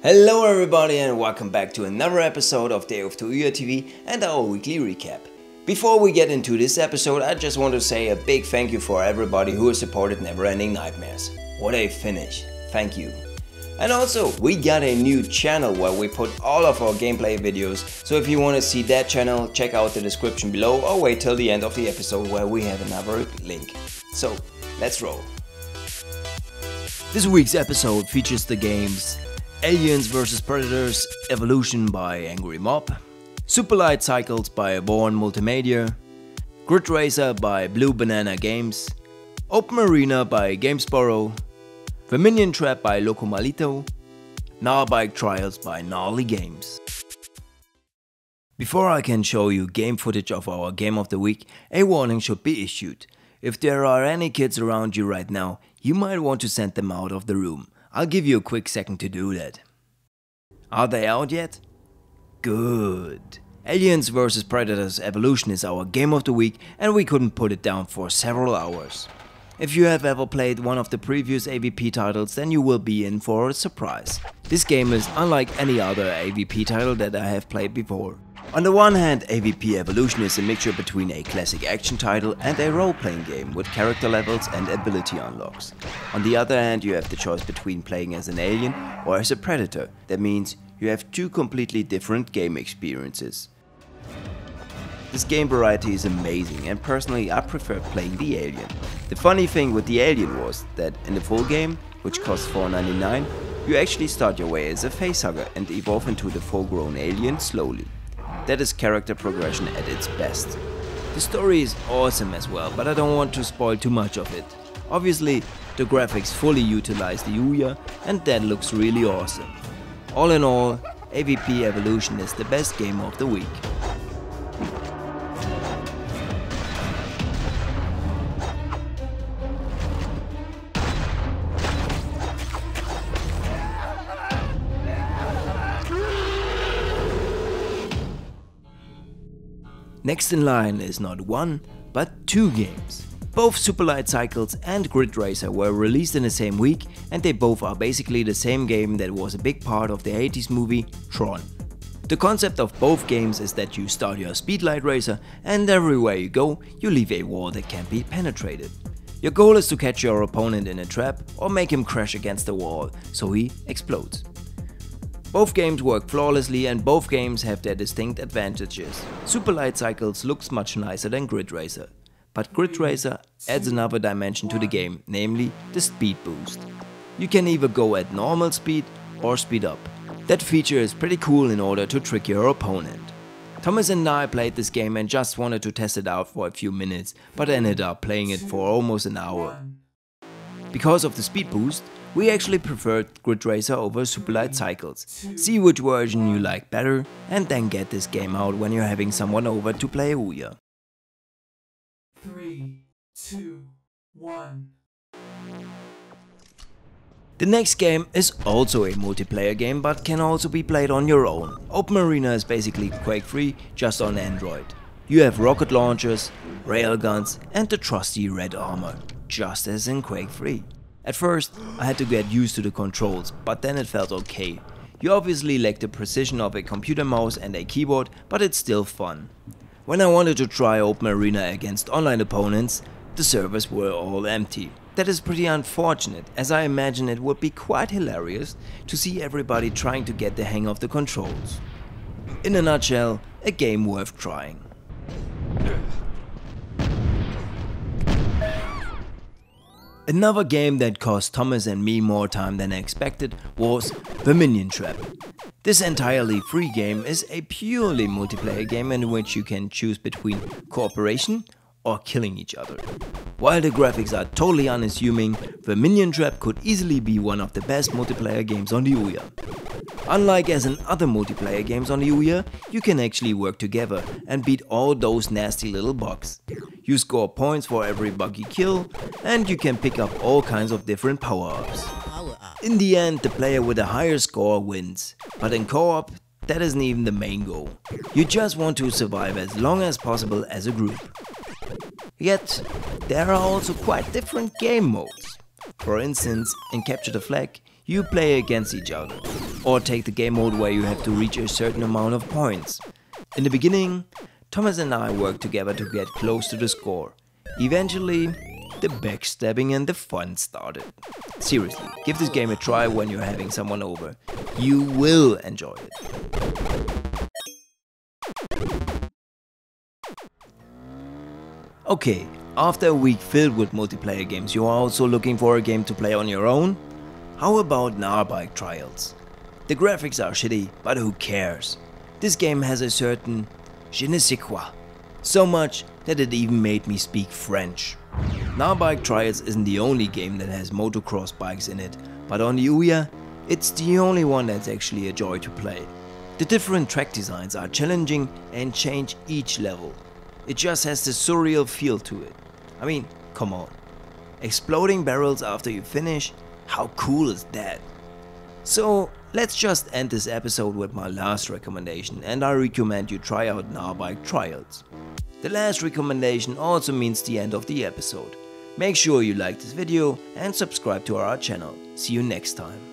Hello everybody and welcome back to another episode of Day of the OUYA TV and our weekly recap. Before we get into this episode, I just want to say a big thank you for everybody who has supported Neverending Nightmares. What a finish, thank you. And also, we got a new channel where we put all of our gameplay videos, so if you want to see that channel, check out the description below or wait till the end of the episode where we have another link. So, let's roll. This week's episode features the games Aliens vs Predators Evolution by Angry Mob, Super Light Cycles by Born Multimedia, Grid Racer by Blue Banana Games, Open Arena by Gamesboro, Verminian Trap by Loco Malito, GnarBike Trials by Gnarly Games. Before I can show you game footage of our game of the week, a warning should be issued. If there are any kids around you right now, you might want to send them out of the room. I'll give you a quick second to do that. Are they out yet? Good. Aliens vs Predators Evolution is our game of the week and we couldn't put it down for several hours. If you have ever played one of the previous AVP titles, then you will be in for a surprise. This game is unlike any other AVP title that I have played before. On the one hand, AVP Evolution is a mixture between a classic action title and a role-playing game with character levels and ability unlocks. On the other hand, you have the choice between playing as an alien or as a predator. That means you have two completely different game experiences. This game variety is amazing and personally I prefer playing the alien. The funny thing with the alien was that in the full game, which costs $4.99, you actually start your way as a facehugger and evolve into the full-grown alien slowly. That is character progression at its best. The story is awesome as well, but I don't want to spoil too much of it. Obviously, the graphics fully utilize the OUYA and that looks really awesome. All in all, AVP Evolution is the best game of the week. Next in line is not one, but two games. Both Super Light Cycles and Grid Racer were released in the same week and they both are basically the same game that was a big part of the 80s movie Tron. The concept of both games is that you start your speed light racer and everywhere you go, you leave a wall that can't be penetrated. Your goal is to catch your opponent in a trap or make him crash against the wall so he explodes. Both games work flawlessly and both games have their distinct advantages. Super Light Cycles looks much nicer than Grid Racer, but Grid Racer adds another dimension to the game, namely the speed boost. You can either go at normal speed or speed up. That feature is pretty cool in order to trick your opponent. Thomas and I played this game and just wanted to test it out for a few minutes, but ended up playing it for almost an hour. Because of the speed boost, we actually preferred Grid Racer over Super Light Cycles. See which version you like better and then get this game out when you're having someone over to play OUYA. 3, 2, 1. The next game is also a multiplayer game but can also be played on your own. Open Arena is basically Quake 3 just on Android. You have rocket launchers, railguns and the trusty red armor, just as in Quake 3. At first, I had to get used to the controls, but then it felt okay. You obviously lack the precision of a computer mouse and a keyboard, but it's still fun. When I wanted to try Open Arena against online opponents, the servers were all empty. That is pretty unfortunate, as I imagine it would be quite hilarious to see everybody trying to get the hang of the controls. In a nutshell, a game worth trying. Another game that cost Thomas and me more time than I expected was Minion Trap. This entirely free game is a purely multiplayer game in which you can choose between cooperation or killing each other. While the graphics are totally unassuming, Minion Trap could easily be one of the best multiplayer games on the OUYA. Unlike as in other multiplayer games on the OUYA, you can actually work together and beat all those nasty little bugs. You score points for every bug you kill and you can pick up all kinds of different power-ups. In the end, the player with a higher score wins, but in co-op, that isn't even the main goal. You just want to survive as long as possible as a group. Yet, there are also quite different game modes. For instance, in Capture the Flag, you play against each other. Or take the game mode where you have to reach a certain amount of points. In the beginning, Thomas and I worked together to get close to the score. Eventually, the backstabbing and the fun started. Seriously, give this game a try when you're having someone over. You will enjoy it. Okay, after a week filled with multiplayer games, you are also looking for a game to play on your own? How about GnarBike Trials? The graphics are shitty, but who cares? This game has a certain je ne sais quoi. So much that it even made me speak French. GnarBike Trials isn't the only game that has motocross bikes in it, but on the OUYA, it's the only one that's actually a joy to play. The different track designs are challenging and change each level. It just has this surreal feel to it. I mean, come on. Exploding barrels after you finish? How cool is that? So let's just end this episode with my last recommendation, and I recommend you try out GnarBike Trials. The last recommendation also means the end of the episode. Make sure you like this video and subscribe to our channel. See you next time.